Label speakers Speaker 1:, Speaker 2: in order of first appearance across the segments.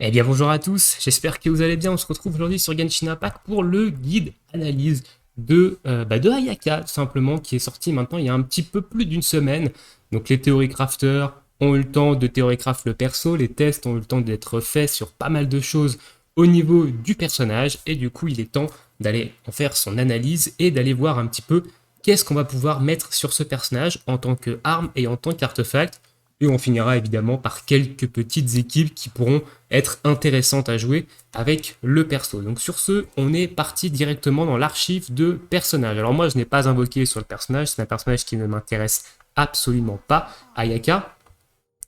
Speaker 1: Eh bien bonjour à tous, j'espère que vous allez bien. On se retrouve aujourd'hui sur Genshin Impact pour le guide analyse de Ayaka, tout simplement, qui est sorti maintenant il y a un petit peu plus d'une semaine. Donc les théorie crafters ont eu le temps de théorie craft le perso, les tests ont eu le temps d'être faits sur pas mal de choses au niveau du personnage, et du coup il est temps d'aller en faire son analyse et d'aller voir un petit peu qu'est-ce qu'on va pouvoir mettre sur ce personnage en tant qu'arme et en tant qu'artefact. Et on finira évidemment par quelques petites équipes qui pourront être intéressantes à jouer avec le perso. Donc sur ce, on est parti directement dans l'archive de personnages. Alors moi, je n'ai pas invoqué sur le personnage, c'est un personnage qui ne m'intéresse absolument pas, Ayaka.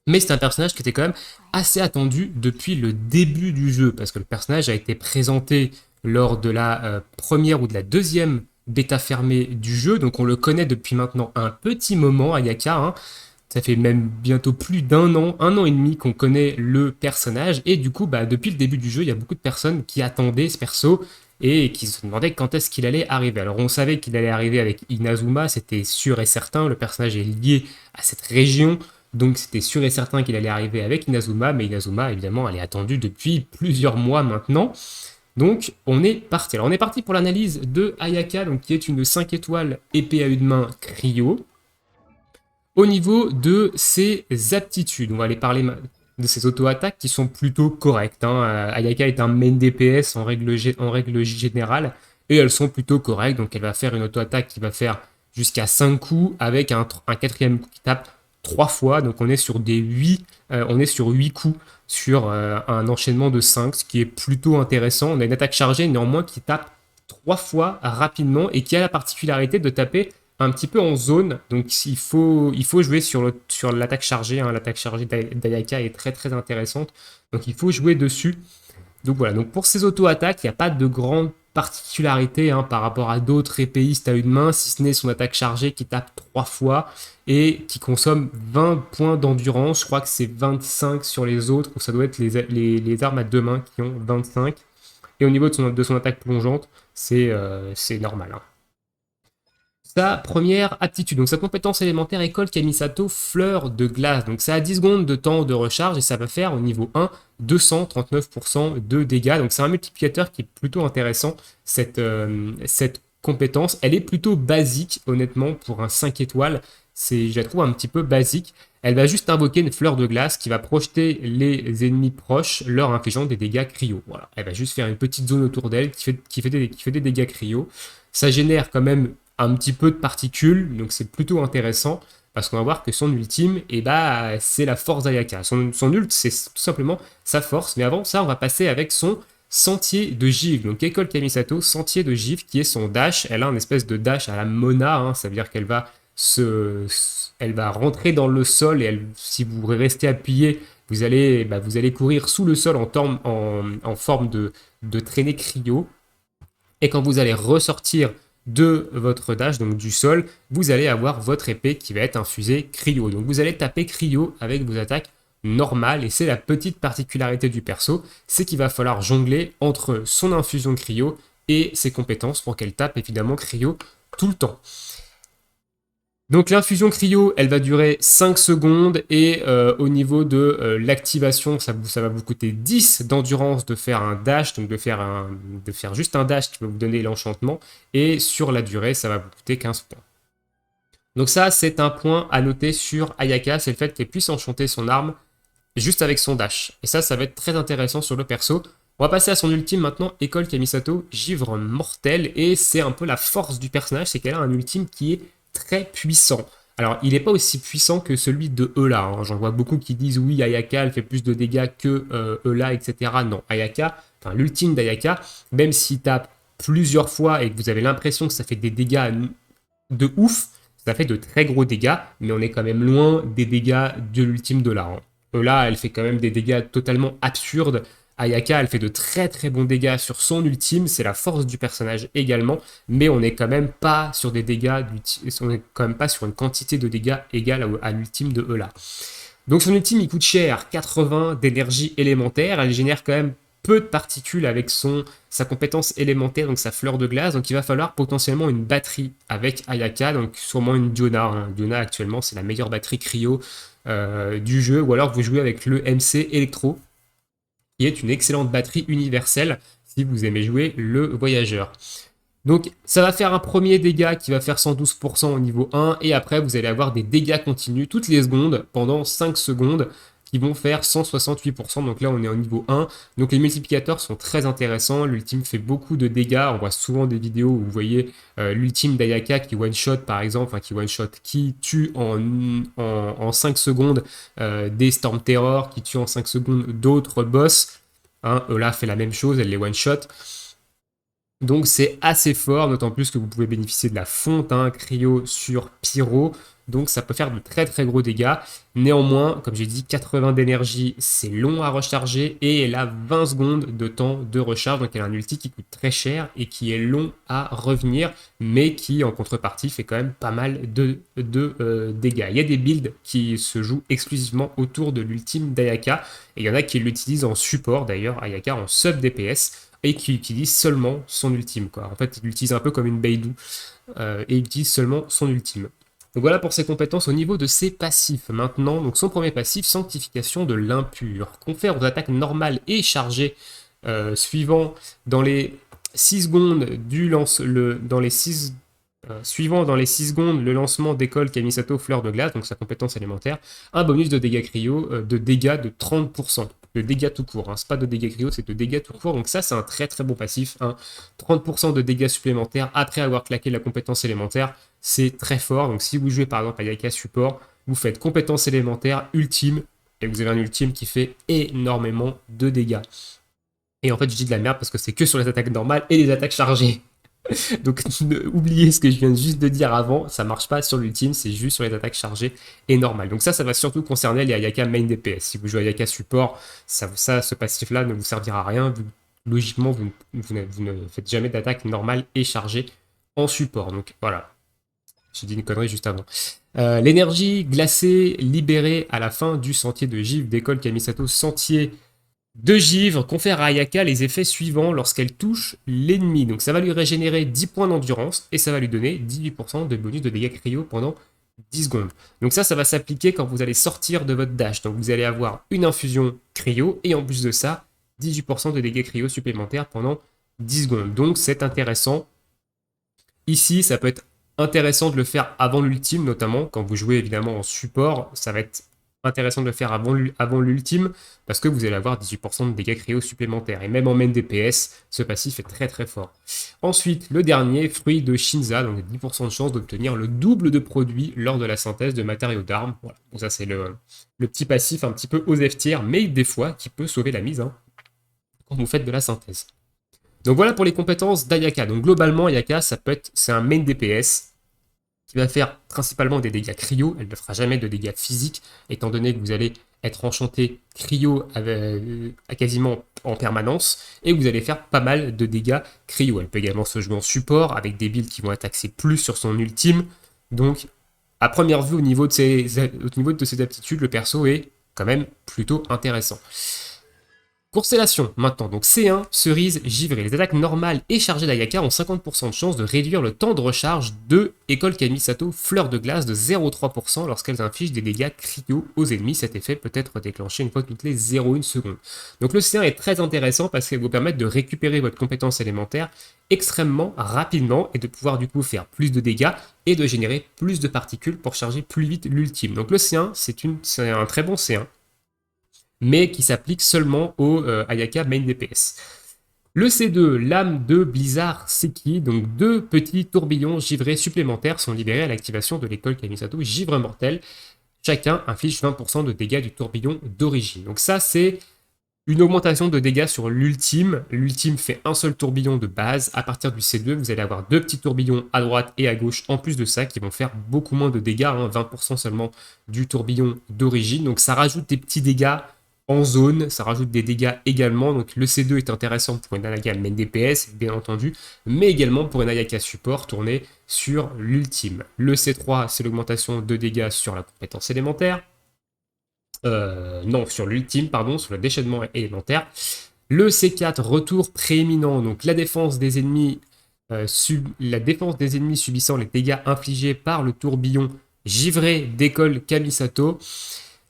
Speaker 1: Mais c'est un personnage qui était quand même assez attendu depuis le début du jeu, parce que le personnage a été présenté lors de la première ou de la deuxième bêta fermée du jeu, donc on le connaît depuis maintenant un petit moment, Ayaka, hein. Ça fait même bientôt plus un an et demi qu'on connaît le personnage. Et du coup, depuis le début du jeu, il y a beaucoup de personnes qui attendaient ce perso et qui se demandaient quand est-ce qu'il allait arriver. Alors on savait qu'il allait arriver avec Inazuma, c'était sûr et certain. Le personnage est lié à cette région, donc c'était sûr et certain qu'il allait arriver avec Inazuma. Mais Inazuma, évidemment, elle est attendue depuis plusieurs mois maintenant. Donc on est parti. Alors on est parti pour l'analyse de Ayaka, donc qui est une 5 étoiles épée à une main cryo. Au niveau de ses aptitudes, on va aller parler de ses auto-attaques qui sont plutôt correctes, hein. Ayaka est un main DPS en règle générale, et elles sont plutôt correctes. Donc elle va faire une auto-attaque qui va faire jusqu'à 5 coups avec un quatrième coup qui tape 3 fois. Donc on est sur des 8, on est sur 8 coups sur un enchaînement de 5, ce qui est plutôt intéressant. On a une attaque chargée néanmoins qui tape 3 fois rapidement et qui a la particularité de taper un petit peu en zone, donc il faut jouer sur l'attaque chargée, hein. L'attaque chargée d'Ayaka est très très intéressante, donc il faut jouer dessus. Donc voilà, donc pour ces auto-attaques, il n'y a pas de grande particularité, hein, par rapport à d'autres épéistes à une main, si ce n'est son attaque chargée qui tape 3 fois et qui consomme 20 points d'endurance. Je crois que c'est 25 sur les autres, donc ça doit être les armes à deux mains qui ont 25. Et au niveau de son attaque plongeante, c'est normal, hein. Sa première aptitude, donc sa compétence élémentaire école Kamisato, fleur de glace. Donc ça a 10 secondes de temps de recharge et ça va faire au niveau 1 239% de dégâts. Donc c'est un multiplicateur qui est plutôt intéressant, cette compétence. Elle est plutôt basique, honnêtement, pour un 5 étoiles. Je la trouve un petit peu basique. Elle va juste invoquer une fleur de glace qui va projeter les ennemis proches, leur infligeant des dégâts cryo. Voilà. Elle va juste faire une petite zone autour d'elle qui fait des dégâts cryo. Ça génère quand même un petit peu de particules, donc c'est plutôt intéressant, parce qu'on va voir que son ultime, c'est la force d'Ayaka. Son ult, c'est tout simplement sa force, mais avant ça, on va passer avec son sentier de givre. Donc école Kamisato, sentier de givre, qui est son dash. Elle a une espèce de dash à la Mona, hein. Ça veut dire qu'elle va elle va rentrer dans le sol, et si vous restez appuyé, vous allez courir sous le sol en forme de traînée cryo. Et quand vous allez ressortir de votre dash, donc du sol, vous allez avoir votre épée qui va être infusée cryo. Donc vous allez taper cryo avec vos attaques normales, et c'est la petite particularité du perso, c'est qu'il va falloir jongler entre son infusion cryo et ses compétences pour qu'elle tape évidemment cryo tout le temps. Donc l'infusion cryo, elle va durer 5 secondes, et au niveau de l'activation, ça va vous coûter 10 d'endurance de faire un dash, donc de faire juste un dash qui va vous donner l'enchantement, et sur la durée, ça va vous coûter 15 points. Donc ça, c'est un point à noter sur Ayaka, c'est le fait qu'elle puisse enchanter son arme juste avec son dash. Et ça va être très intéressant sur le perso. On va passer à son ultime maintenant, école Kamisato, givre mortel, et c'est un peu la force du personnage, c'est qu'elle a un ultime qui est très puissant. Alors, il n'est pas aussi puissant que celui de Eula, hein. J'en vois beaucoup qui disent oui, Ayaka, elle fait plus de dégâts que Eula, etc. Non, Ayaka, enfin l'ultime d'Ayaka, même s'il tape plusieurs fois et que vous avez l'impression que ça fait des dégâts de ouf, ça fait de très gros dégâts, mais on est quand même loin des dégâts de l'ultime d'Eula, hein. Eula, elle fait quand même des dégâts totalement absurdes. Ayaka, elle fait de très très bons dégâts sur son ultime, c'est la force du personnage également, mais on n'est quand même pas sur des dégâts, on n'est quand même pas sur une quantité de dégâts égale à l'ultime de Eula. Donc son ultime, il coûte cher, 80 d'énergie élémentaire, elle génère quand même peu de particules avec sa compétence élémentaire, donc sa fleur de glace. Donc il va falloir potentiellement une batterie avec Ayaka, donc sûrement une Diona. Hein. Diona actuellement c'est la meilleure batterie cryo du jeu, ou alors vous jouez avec le MC Electro, qui est une excellente batterie universelle si vous aimez jouer le voyageur. Donc ça va faire un premier dégât qui va faire 112% au niveau 1, et après vous allez avoir des dégâts continus toutes les secondes pendant 5 secondes qui vont faire 168%. Donc là on est au niveau 1. Donc les multiplicateurs sont très intéressants. L'ultime fait beaucoup de dégâts. On voit souvent des vidéos où vous voyez l'ultime d'Ayaka qui one-shot par exemple, enfin qui one-shot, qui tue en 5 secondes des Storm Terror, qui tue en 5 secondes d'autres boss. Hein, Olaf fait la même chose, elle les one-shot. Donc c'est assez fort, d'autant plus que vous pouvez bénéficier de la fonte cryo sur pyro, donc ça peut faire de très très gros dégâts. Néanmoins, comme j'ai dit, 80 d'énergie, c'est long à recharger, et elle a 20 secondes de temps de recharge, donc elle a un ulti qui coûte très cher et qui est long à revenir, mais qui en contrepartie fait quand même pas mal de dégâts. Il y a des builds qui se jouent exclusivement autour de l'ultime d'Ayaka, et il y en a qui l'utilisent en support d'ailleurs, Ayaka en sub DPS, et qui utilise seulement son ultime, quoi. En fait, il l'utilise un peu comme une Beidou, et il utilise seulement son ultime. Donc voilà pour ses compétences au niveau de ses passifs. Maintenant, donc son premier passif, Sanctification de l'impur, confère aux attaques normales et chargées suivant dans les 6 secondes suivant dans les 6 secondes le lancement d'école Kamisato Fleur de Glace, donc sa compétence élémentaire, un bonus de dégâts cryo, de dégâts de 30%. De dégâts tout court, hein. C'est pas de dégâts cryo, c'est de dégâts tout court, donc ça c'est un très très bon passif, hein. 30% de dégâts supplémentaires après avoir claqué la compétence élémentaire, c'est très fort. Donc si vous jouez par exemple à Ayaka support, vous faites compétence élémentaire, ultime, et vous avez un ultime qui fait énormément de dégâts. Et en fait je dis de la merde parce que c'est que sur les attaques normales et les attaques chargées. Donc oubliez ce que je viens juste de dire avant, ça marche pas sur l'ultime, c'est juste sur les attaques chargées et normales. Donc ça va surtout concerner les Ayaka main DPS. Si vous jouez Ayaka support, ce passif-là ne vous servira à rien. Logiquement, vous ne faites jamais d'attaque normale et chargée en support. Donc voilà, j'ai dit une connerie juste avant. L'énergie glacée libérée à la fin du sentier de givre d'école Kamisato, sentier de givre confère à Ayaka les effets suivants lorsqu'elle touche l'ennemi. Donc ça va lui régénérer 10 points d'endurance et ça va lui donner 18% de bonus de dégâts cryo pendant 10 secondes. Donc ça va s'appliquer quand vous allez sortir de votre dash. Donc vous allez avoir une infusion cryo et en plus de ça, 18% de dégâts cryo supplémentaires pendant 10 secondes. Donc c'est intéressant. Ici, ça peut être intéressant de le faire avant l'ultime, notamment quand vous jouez évidemment en support. Ça va être intéressant de le faire avant l'ultime parce que vous allez avoir 18% de dégâts cryo supplémentaires. Et même en main DPS, ce passif est très très fort. Ensuite, le dernier, fruit de Shinza, donc 10% de chance d'obtenir le double de produits lors de la synthèse de matériaux d'armes. Voilà. Donc ça c'est le petit passif un petit peu aux F tier, mais des fois qui peut sauver la mise quand vous faites de la synthèse. Donc voilà pour les compétences d'Ayaka. Donc globalement, Ayaka, c'est un main DPS qui va faire principalement des dégâts cryo. Elle ne fera jamais de dégâts physiques, étant donné que vous allez être enchanté cryo quasiment en permanence, et vous allez faire pas mal de dégâts cryo. Elle peut également se jouer en support, avec des builds qui vont être axés plus sur son ultime. Donc, à première vue, au niveau de ses aptitudes, le perso est quand même plutôt intéressant. Constellation, maintenant, donc C1, cerise givrée. Les attaques normales et chargées d'Ayaka ont 50% de chance de réduire le temps de recharge de École Kamisato Fleur de Glace de 0,3% lorsqu'elles infligent des dégâts cryo aux ennemis. Cet effet peut être déclenché une fois toutes les 0,1 secondes. Donc le C1 est très intéressant parce qu'il va vous permettre de récupérer votre compétence élémentaire extrêmement rapidement et de pouvoir du coup faire plus de dégâts et de générer plus de particules pour charger plus vite l'ultime. Donc le C1, c'est un très bon C1, mais qui s'applique seulement au Ayaka main DPS. Le C2, lame de Blizzard Seki, donc 2 petits tourbillons givrés supplémentaires sont libérés à l'activation de l'école Kamisato Givre Mortel. Chacun inflige 20% de dégâts du tourbillon d'origine. Donc ça, c'est une augmentation de dégâts sur l'ultime. L'ultime fait un seul tourbillon de base. À partir du C2, vous allez avoir 2 petits tourbillons à droite et à gauche en plus de ça qui vont faire beaucoup moins de dégâts, 20% seulement du tourbillon d'origine. Donc ça rajoute des petits dégâts en zone, ça rajoute des dégâts également. Donc le C2 est intéressant pour une Ayaka main DPS, bien entendu, mais également pour une Ayaka support tournée sur l'ultime. Le C3, c'est l'augmentation de dégâts sur la compétence élémentaire. Non, sur l'ultime, pardon, sur le déchaînement élémentaire. Le C4, retour prééminent, donc la défense des ennemis subissant les dégâts infligés par le tourbillon givré d'école Kamisato.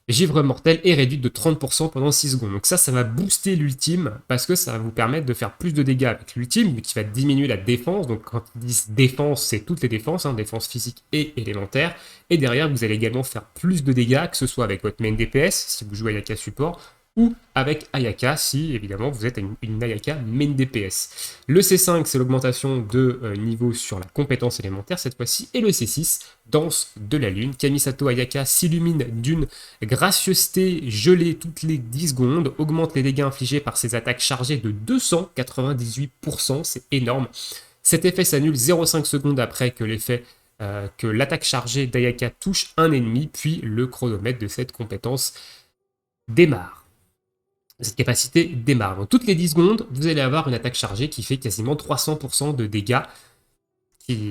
Speaker 1: Givre mortel est réduite de 30% pendant 6 secondes. Donc ça va booster l'ultime parce que ça va vous permettre de faire plus de dégâts avec l'ultime, qui va diminuer la défense. Donc quand ils disent défense, c'est toutes les défenses, hein, défense physique et élémentaire. Et derrière, vous allez également faire plus de dégâts, que ce soit avec votre main DPS, si vous jouez Ayaka support, ou avec Ayaka, si évidemment vous êtes une Ayaka main DPS. Le C5, c'est l'augmentation de niveau sur la compétence élémentaire cette fois-ci, et le C6, danse de la lune. Kamisato Ayaka s'illumine d'une gracieuseté gelée toutes les 10 secondes, augmente les dégâts infligés par ses attaques chargées de 298%, c'est énorme. Cet effet s'annule 0,5 secondes après que l'attaque chargée d'Ayaka touche un ennemi, puis le chronomètre de cette compétence démarre. Cette capacité démarre. Donc toutes les 10 secondes, vous allez avoir une attaque chargée qui fait quasiment 300% de dégâts.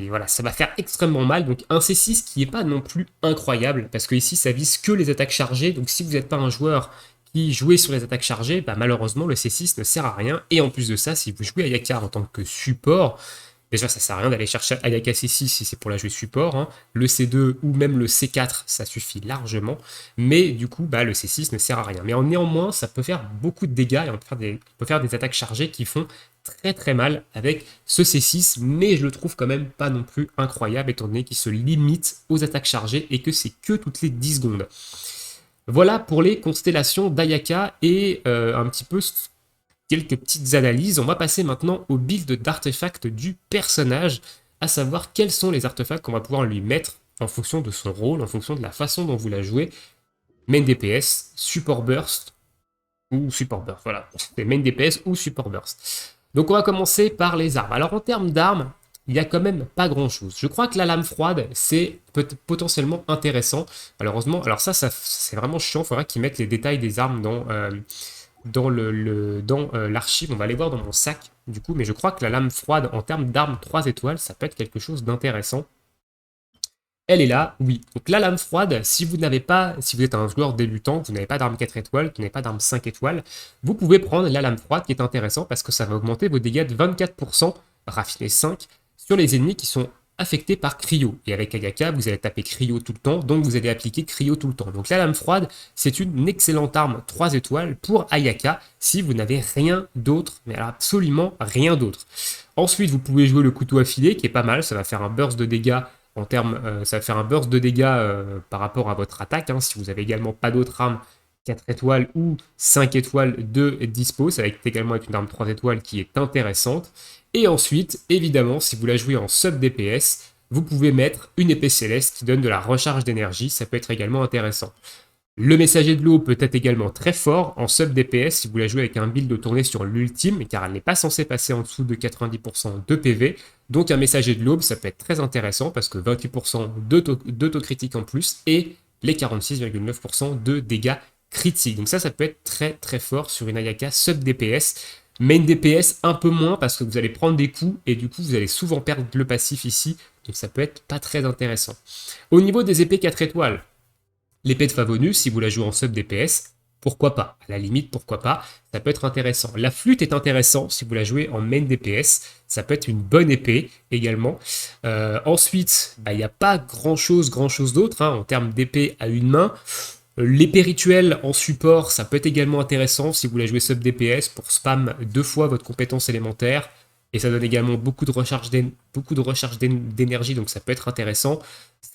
Speaker 1: Voilà, ça va faire extrêmement mal. Donc un C6 qui n'est pas non plus incroyable, parce que ici ça vise que les attaques chargées. Donc si vous n'êtes pas un joueur qui jouait sur les attaques chargées, bah, malheureusement le C6 ne sert à rien. Et en plus de ça, si vous jouez Ayaka en tant que support, déjà, ça sert à rien d'aller chercher Ayaka C6 si c'est pour la jouer support, hein. Le C2 ou même le C4, ça suffit largement. Mais du coup, bah, le C6 ne sert à rien. Mais néanmoins, ça peut faire beaucoup de dégâts et on peut faire des attaques chargées qui font très très mal avec ce C6. Mais je le trouve quand même pas non plus incroyable étant donné qu'il se limite aux attaques chargées et que c'est que toutes les 10 secondes. Voilà pour les constellations d'Ayaka et un petit peu quelques petites analyses. On va passer maintenant au build d'artefacts du personnage, à savoir quels sont les artefacts qu'on va pouvoir lui mettre en fonction de son rôle, en fonction de la façon dont vous la jouez. Main DPS, support burst ou support burst, voilà. C'est main DPS ou support burst. Donc on va commencer par les armes. Alors en termes d'armes, il n'y a quand même pas grand chose. Je crois que la lame froide, c'est potentiellement intéressant. Malheureusement, alors ça c'est vraiment chiant. Il faudra qu'ils mettent les détails des armes dans l'archive. On va aller voir dans mon sac du coup, mais je crois que la lame froide en termes d'armes 3 étoiles, ça peut être quelque chose d'intéressant. Elle est là, oui. Donc la lame froide, si vous êtes un joueur débutant, vous n'avez pas d'arme 4 étoiles, vous n'avez pas d'arme 5 étoiles, vous pouvez prendre la lame froide qui est intéressant parce que ça va augmenter vos dégâts de 24%, raffiné 5, sur les ennemis qui sont affectés par cryo. Et avec Ayaka, vous allez taper cryo tout le temps, donc vous allez appliquer cryo tout le temps. Donc la lame froide, c'est une excellente arme 3 étoiles pour Ayaka si vous n'avez rien d'autre, mais alors absolument rien d'autre. Ensuite, vous pouvez jouer le couteau affilé qui est pas mal, ça va faire un burst de dégâts ça va faire un burst de dégâts par rapport à votre attaque. Hein, si vous avez également pas d'autres armes 4 étoiles ou 5 étoiles de dispo, ça va également être une arme 3 étoiles qui est intéressante. Et ensuite, évidemment, si vous la jouez en sub DPS, vous pouvez mettre une épée céleste qui donne de la recharge d'énergie, ça peut être également intéressant. Le messager de l'eau peut être également très fort en sub DPS si vous la jouez avec un build tourné sur l'ultime, car elle n'est pas censée passer en dessous de 90% de PV. Donc un messager de l'aube, ça peut être très intéressant parce que 28% d'autocritique en plus et les 46,9% de dégâts critiques. Donc ça peut être très très fort sur une Ayaka sub DPS. Main DPS un peu moins parce que vous allez prendre des coups et du coup vous allez souvent perdre le passif ici. Donc ça peut être pas très intéressant. Au niveau des épées 4 étoiles, l'épée de Favonius, si vous la jouez en sub DPS, pourquoi pas? À la limite, pourquoi pas? Ça peut être intéressant. La flûte est intéressant si vous la jouez en main DPS. Ça peut être une bonne épée également. Ensuite, il n'y a pas grand-chose d'autre en termes d'épée à une main. L'épée rituelle en support, ça peut être également intéressant si vous la jouez sub DPS pour spam 2 fois votre compétence élémentaire. Et ça donne également beaucoup de recharge d'énergie, donc ça peut être intéressant.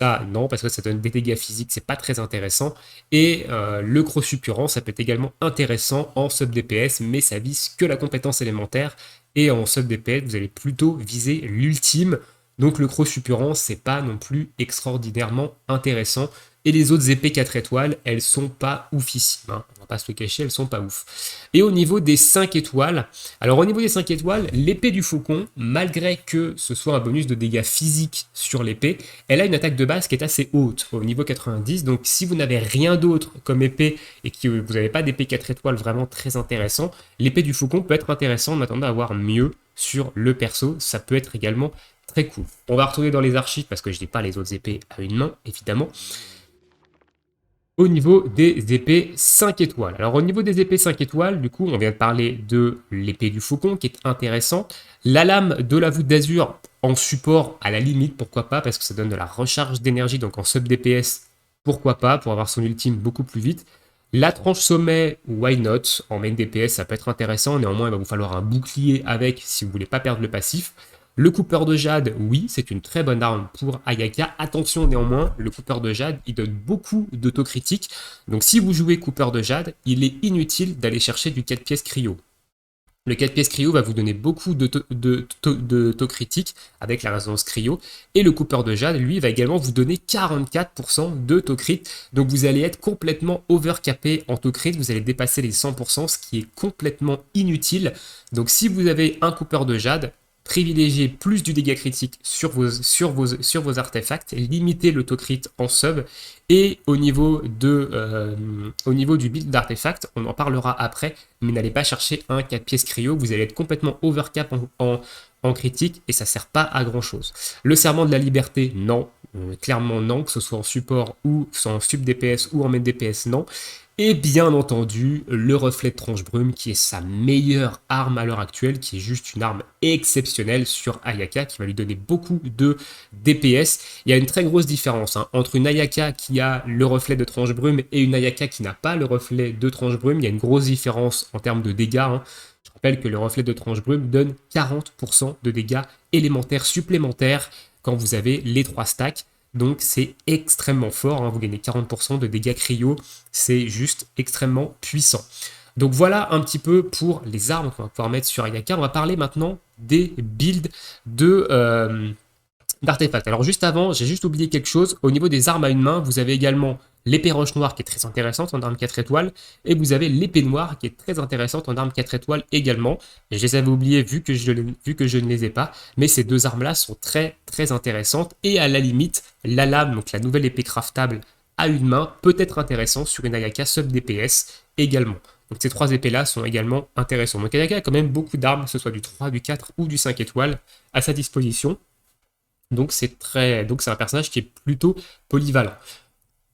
Speaker 1: Ça, non, parce que ça donne des dégâts physiques, c'est pas très intéressant. Et le gros suppurant, ça peut être également intéressant en sub DPS, mais ça vise que la compétence élémentaire. Et en sub DPS, vous allez plutôt viser l'ultime. Donc le gros suppurant, c'est pas non plus extraordinairement intéressant. Et les autres épées 4 étoiles, elles sont pas oufissimes. Hein. On va pas se le cacher, elles sont pas ouf. Et au niveau des 5 étoiles, alors au niveau des 5 étoiles, l'épée du faucon, malgré que ce soit un bonus de dégâts physiques sur l'épée, elle a une attaque de base qui est assez haute, au niveau 90. Donc si vous n'avez rien d'autre comme épée et que vous n'avez pas d'épée 4 étoiles vraiment très intéressant, l'épée du faucon peut être intéressant en attendant d'avoir mieux sur le perso. Ça peut être également très cool. On va retourner dans les archives parce que je n'ai pas les autres épées à une main, évidemment. au niveau des épées 5 étoiles. Alors au niveau des épées 5 étoiles, du coup, on vient de parler de l'épée du faucon qui est intéressant. La lame de la voûte d'azur en support, à la limite, pourquoi pas, parce que ça donne de la recharge d'énergie, donc en sub DPS, pourquoi pas, pour avoir son ultime beaucoup plus vite. La tranche sommet, why not, en main DPS, ça peut être intéressant, néanmoins il va vous falloir un bouclier avec si vous voulez pas perdre le passif. Le coupeur de jade, oui, c'est une très bonne arme pour Ayaka. Attention néanmoins, le coupeur de jade, il donne beaucoup d'autocritique. Donc si vous jouez coupeur de jade, il est inutile d'aller chercher du 4 pièces cryo. Le 4 pièces cryo va vous donner beaucoup de taux critique avec la résonance cryo. Et le coupeur de jade, lui, va également vous donner 44% de taux crit. Donc vous allez être complètement overcapé en taux crit. Vous allez dépasser les 100%, ce qui est complètement inutile. Donc si vous avez un coupeur de jade, privilégiez plus du dégât critique sur vos artefacts, limitez l'autocrit en sub, et au niveau du build d'artefacts, on en parlera après, mais n'allez pas chercher un 4 pièces cryo, vous allez être complètement overcap en critique, et ça sert pas à grand chose. Le serment de la liberté, non, clairement non, que ce soit en support ou en sub DPS ou en main DPS, non. Et bien entendu, le reflet de tronche brume qui est sa meilleure arme à l'heure actuelle, qui est juste une arme exceptionnelle sur Ayaka, qui va lui donner beaucoup de DPS. Il y a une très grosse différence entre une Ayaka qui a le reflet de tronche brume et une Ayaka qui n'a pas le reflet de tronche brume. Il y a une grosse différence en termes de dégâts. Je rappelle que le reflet de tronche brume donne 40% de dégâts élémentaires supplémentaires quand vous avez les 3 stacks. Donc c'est extrêmement fort, vous gagnez 40% de dégâts cryo, c'est juste extrêmement puissant. Donc voilà un petit peu pour les armes qu'on va pouvoir mettre sur Ayaka. On va parler maintenant des builds d'artefacts. Alors juste avant, j'ai juste oublié quelque chose. Au niveau des armes à une main, vous avez également l'épée roche noire qui est très intéressante en arme 4 étoiles, et vous avez l'épée noire qui est très intéressante en arme 4 étoiles également. Et je les avais oubliés vu que je ne les ai pas, mais ces deux armes-là sont très très intéressantes, et à la limite, la lame, donc la nouvelle épée craftable à une main, peut être intéressant sur une Ayaka sub DPS également. Donc ces trois épées-là sont également intéressantes. Donc Ayaka a quand même beaucoup d'armes, que ce soit du 3, du 4 ou du 5 étoiles, à sa disposition. Donc c'est un personnage qui est plutôt polyvalent.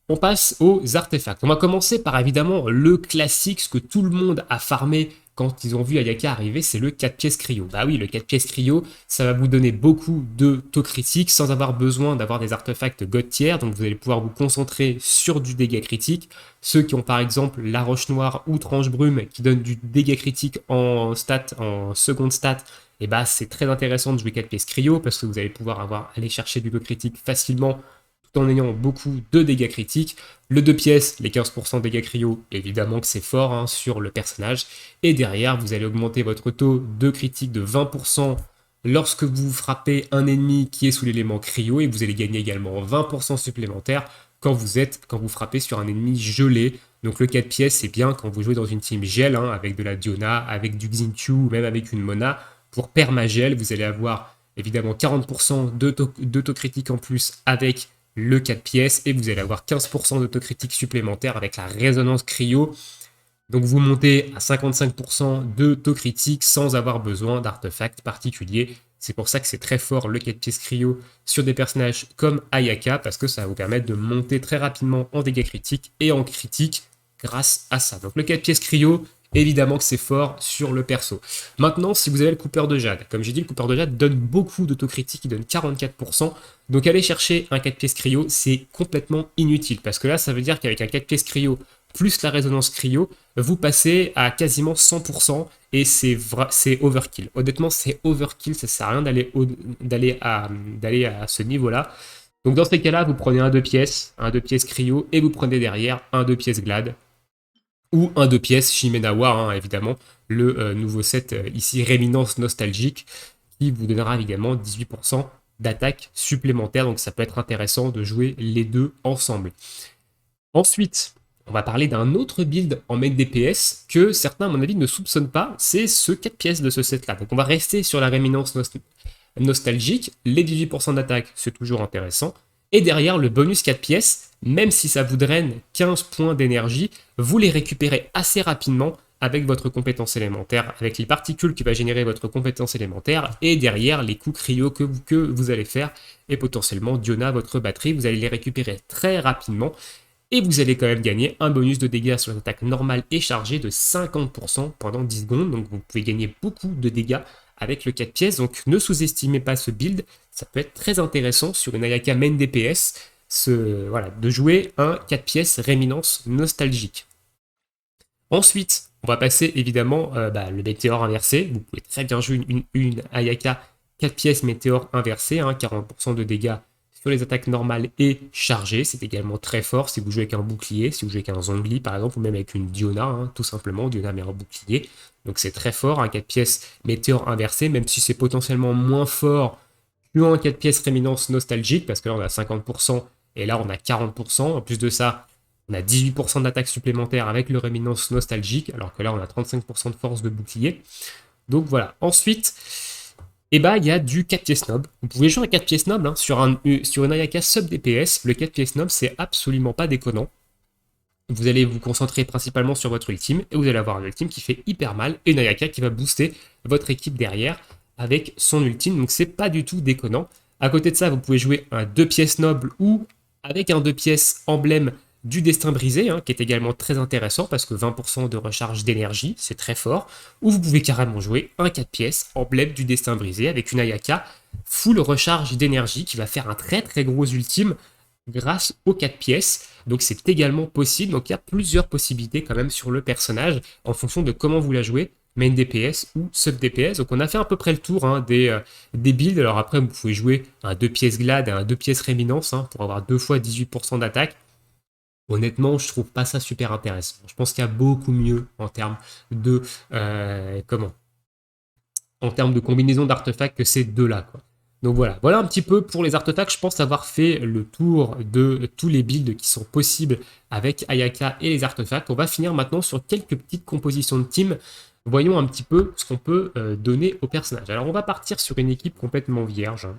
Speaker 1: On passe aux artefacts. On va commencer par évidemment le classique, ce que tout le monde a farmé quand ils ont vu Ayaka arriver, c'est le 4 pièces cryo. Bah oui, le 4 pièces cryo, ça va vous donner beaucoup de taux critiques sans avoir besoin d'avoir des artefacts god tier, donc vous allez pouvoir vous concentrer sur du dégât critique. Ceux qui ont par exemple la roche noire ou tranche brume qui donnent du dégât critique en seconde stat, et bah c'est très intéressant de jouer 4 pièces cryo parce que vous allez pouvoir aller chercher du taux critique facilement tout en ayant beaucoup de dégâts critiques. Le 2 pièces, les 15% de dégâts cryo, évidemment que c'est fort sur le personnage. Et derrière, vous allez augmenter votre taux de critique de 20% lorsque vous frappez un ennemi qui est sous l'élément cryo, et vous allez gagner également 20% supplémentaire quand vous frappez sur un ennemi gelé. Donc le 4 pièces, c'est bien quand vous jouez dans une team gel, avec de la Diona, avec du Xingqiu, ou même avec une Mona. Pour permagel, vous allez avoir évidemment 40% de taux critique en plus avec le 4 pièces, et vous allez avoir 15% d'autocritique supplémentaire avec la résonance cryo. Donc vous montez à 55% de taux critique sans avoir besoin d'artefacts particuliers. C'est pour ça que c'est très fort le 4 pièces cryo sur des personnages comme Ayaka, parce que ça va vous permettre de monter très rapidement en dégâts critiques et en critique grâce à ça. Donc le 4 pièces cryo, évidemment que c'est fort sur le perso. Maintenant, si vous avez le coupeur de jade, comme j'ai dit, le coupeur de jade donne beaucoup d'autocritique, il donne 44%. Donc aller chercher un 4 pièces cryo, c'est complètement inutile. Parce que là, ça veut dire qu'avec un 4 pièces cryo plus la résonance cryo, vous passez à quasiment 100%, et c'est overkill. Honnêtement, c'est overkill, ça sert à rien d'aller à ce niveau-là. Donc dans ces cas-là, vous prenez un 2 pièces cryo, et vous prenez derrière un 2 pièces glad, ou un 2 pièces Shimenawa, évidemment, le nouveau set ici, Réminence Nostalgique, qui vous donnera également 18% d'attaque supplémentaire, donc ça peut être intéressant de jouer les deux ensemble. Ensuite, on va parler d'un autre build en main DPS que certains, à mon avis, ne soupçonnent pas, c'est ce 4 pièces de ce set-là. Donc on va rester sur la Réminence Nostalgique, les 18% d'attaque, c'est toujours intéressant. Et derrière, le bonus 4 pièces, même si ça vous draine 15 points d'énergie, vous les récupérez assez rapidement avec votre compétence élémentaire, avec les particules qui va générer votre compétence élémentaire, et derrière les coups cryo que vous allez faire, et potentiellement Diona, votre batterie, vous allez les récupérer très rapidement. Et vous allez quand même gagner un bonus de dégâts sur les attaques normales et chargées de 50% pendant 10 secondes. Donc vous pouvez gagner beaucoup de dégâts avec le 4 pièces. Donc ne sous-estimez pas ce build. Ça peut être très intéressant sur une Ayaka main DPS voilà, de jouer un 4 pièces réminence nostalgique. Ensuite, on va passer évidemment le météore inversé. Vous pouvez très bien jouer une Ayaka 4 pièces météore inversé, 40% de dégâts sur les attaques normales et chargées. C'est également très fort si vous jouez avec un bouclier, si vous jouez avec un Zhongli par exemple, ou même avec une Diona, tout simplement, Diona mais un bouclier. Donc c'est très fort, un 4 pièces météore inversé, même si c'est potentiellement moins fort qu'un 4 pièces réminence nostalgique, parce que là on a 50% et là on a 40%. En plus de ça, on a 18% d'attaque supplémentaire avec le réminence nostalgique, alors que là on a 35% de force de bouclier. Donc voilà. Ensuite, il y a du 4 pièces noble. Vous pouvez jouer un 4 pièces noble sur une Ayaka sub DPS. Le 4 pièces noble, c'est absolument pas déconnant. Vous allez vous concentrer principalement sur votre ultime, et vous allez avoir un ultime qui fait hyper mal, et une Ayaka qui va booster votre équipe derrière avec son ultime, donc c'est pas du tout déconnant. À côté de ça, vous pouvez jouer un 2 pièces noble ou avec un 2 pièces emblème du destin brisé, qui est également très intéressant parce que 20% de recharge d'énergie, c'est très fort. Ou vous pouvez carrément jouer un 4 pièces emblème du destin brisé avec une Ayaka full recharge d'énergie qui va faire un très très gros ultime grâce aux 4 pièces. Donc c'est également possible. Donc il y a plusieurs possibilités quand même sur le personnage en fonction de comment vous la jouez, main DPS ou sub DPS. Donc on a fait à peu près le tour des builds. Alors après vous pouvez jouer un 2 pièces glad et un 2 pièces réminence pour avoir 2 fois 18% d'attaque. Honnêtement, je trouve pas ça super intéressant. Je pense qu'il y a beaucoup mieux en termes de en termes de combinaison d'artefacts que ces deux-là, quoi. Donc voilà un petit peu pour les artefacts. Je pense avoir fait le tour de tous les builds qui sont possibles avec Ayaka et les artefacts. On va finir maintenant sur quelques petites compositions de team. Voyons un petit peu ce qu'on peut donner au personnage. Alors on va partir sur une équipe complètement vierge.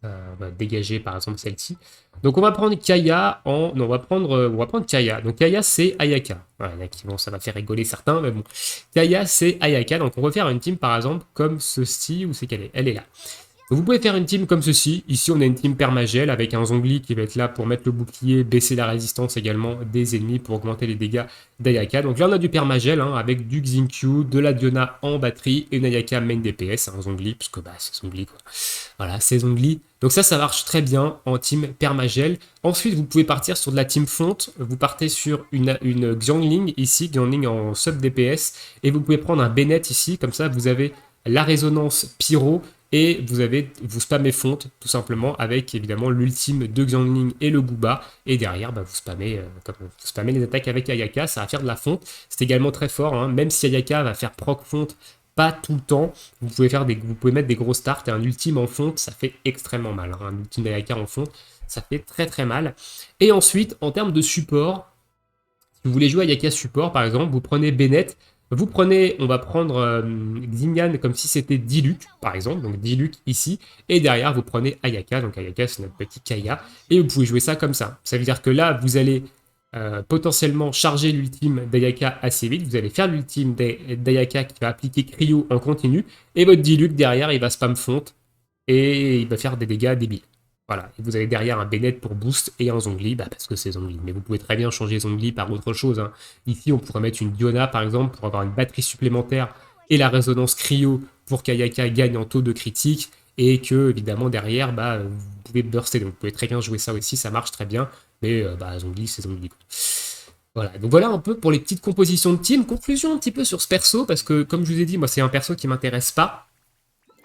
Speaker 1: On va dégager par exemple celle-ci. Donc on va prendre Kaya en. Non, on va prendre Kaya. Donc Kaya c'est Ayaka. Voilà, ça va faire rigoler certains, mais bon. Kaya c'est Ayaka. Donc on va faire une team par exemple comme ceci. Où c'est qu'elle est? Elle est là. Donc vous pouvez faire une team comme ceci. Ici, on a une team permagel avec un Zhongli qui va être là pour mettre le bouclier, baisser la résistance également des ennemis pour augmenter les dégâts d'Ayaka. Donc là, on a du permagel avec du Xingqiu, de la Diona en batterie et une Ayaka main DPS, un Zhongli, parce que c'est Zhongli quoi. Voilà, c'est Zhongli. Donc ça marche très bien en team permagel. Ensuite, vous pouvez partir sur de la team fonte. Vous partez sur une Xiangling ici, Xiangling en sub DPS. Et vous pouvez prendre un Bennett ici, comme ça vous avez la résonance pyro. Et vous spammez fonte tout simplement avec évidemment l'ultime de Xiangling et le Booba. Et derrière, vous spammez les attaques avec Ayaka, ça va faire de la fonte. C'est également très fort, même si Ayaka va faire proc fonte pas tout le temps. Vous pouvez mettre des gros starts et un ultime en fonte, ça fait extrêmement mal. Un ultime d'Ayaka en fonte, ça fait très très mal. Et ensuite, en termes de support, si vous voulez jouer Ayaka support par exemple, vous prenez Bennett. On va prendre Xingyan comme si c'était Diluc, par exemple, donc Diluc ici, et derrière vous prenez Ayaka, donc Ayaka c'est notre petit Kaya, et vous pouvez jouer ça comme ça. Ça veut dire que là, vous allez potentiellement charger l'ultime d'Ayaka assez vite, vous allez faire l'ultime d'Ayaka qui va appliquer Cryo en continu, et votre Diluc derrière, il va spam fonte, et il va faire des dégâts débiles. Voilà, et vous avez derrière un Bennett pour boost et un Zhongli, parce que c'est Zhongli. Mais vous pouvez très bien changer Zhongli par autre chose. Ici, on pourrait mettre une Diona, par exemple, pour avoir une batterie supplémentaire et la résonance cryo pour qu'Ayaka gagne en taux de critique et que, évidemment, derrière, vous pouvez burster. Donc, vous pouvez très bien jouer ça aussi, ça marche très bien. Mais Zhongli, c'est Zhongli. Voilà, donc voilà un peu pour les petites compositions de team. Conclusion un petit peu sur ce perso, parce que, comme je vous ai dit, moi, c'est un perso qui m'intéresse pas.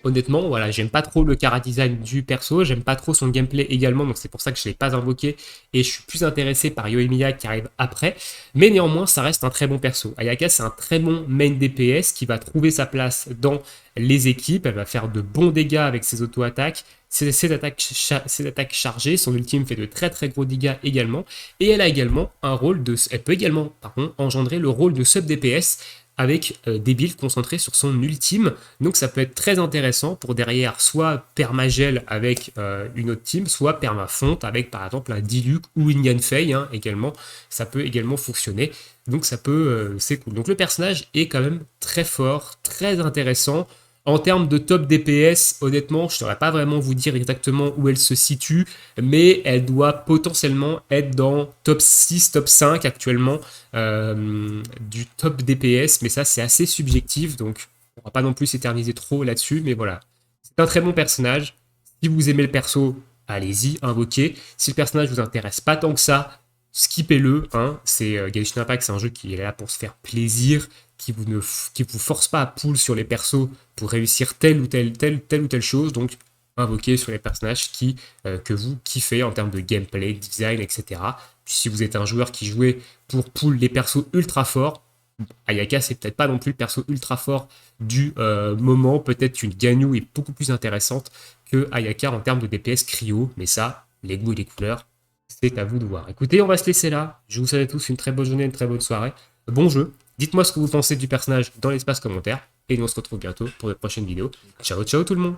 Speaker 1: Honnêtement, voilà, j'aime pas trop le chara design du perso, j'aime pas trop son gameplay également, donc c'est pour ça que je ne l'ai pas invoqué et je suis plus intéressé par Yoimiya qui arrive après. Mais néanmoins, ça reste un très bon perso. Ayaka, c'est un très bon main DPS qui va trouver sa place dans les équipes, elle va faire de bons dégâts avec ses auto-attaques, ses attaques chargées, son ultime fait de très très gros dégâts également, et elle a également un rôle de... Elle peut également, engendrer le rôle de sub DPS avec des builds concentrés sur son ultime. Donc ça peut être très intéressant pour derrière soit permagel avec une autre team, soit permafonte avec par exemple un Diluc ou une Yanfei également. Ça peut également fonctionner. Donc c'est cool. Donc le personnage est quand même très fort, très intéressant. En termes de top DPS, honnêtement, je ne saurais pas vraiment vous dire exactement où elle se situe, mais elle doit potentiellement être dans top 6, top 5 actuellement du top DPS, mais ça c'est assez subjectif, donc on va pas non plus s'éterniser trop là-dessus, mais voilà. C'est un très bon personnage. Si vous aimez le perso, allez-y, invoquez. Si le personnage vous intéresse pas tant que ça, skippez-le. Hein. C'est Genshin Impact, c'est un jeu qui est là pour se faire plaisir, qui vous force pas à pull sur les persos pour réussir telle ou telle chose. Donc invoquez sur les personnages que vous kiffez en termes de gameplay, design, etc. Puis si vous êtes un joueur qui jouait pour pull les persos ultra forts, Ayaka, c'est peut-être pas non plus le perso ultra fort du moment. Peut-être qu'une Ganyu est beaucoup plus intéressante que Ayaka en termes de DPS cryo. Mais ça, les goûts et les couleurs, c'est à vous de voir. Écoutez, on va se laisser là. Je vous souhaite à tous une très bonne journée, une très bonne soirée. Bon jeu. Dites-moi ce que vous pensez du personnage dans l'espace commentaire. Et nous on se retrouve bientôt pour de prochaines vidéos. Ciao, ciao tout le monde.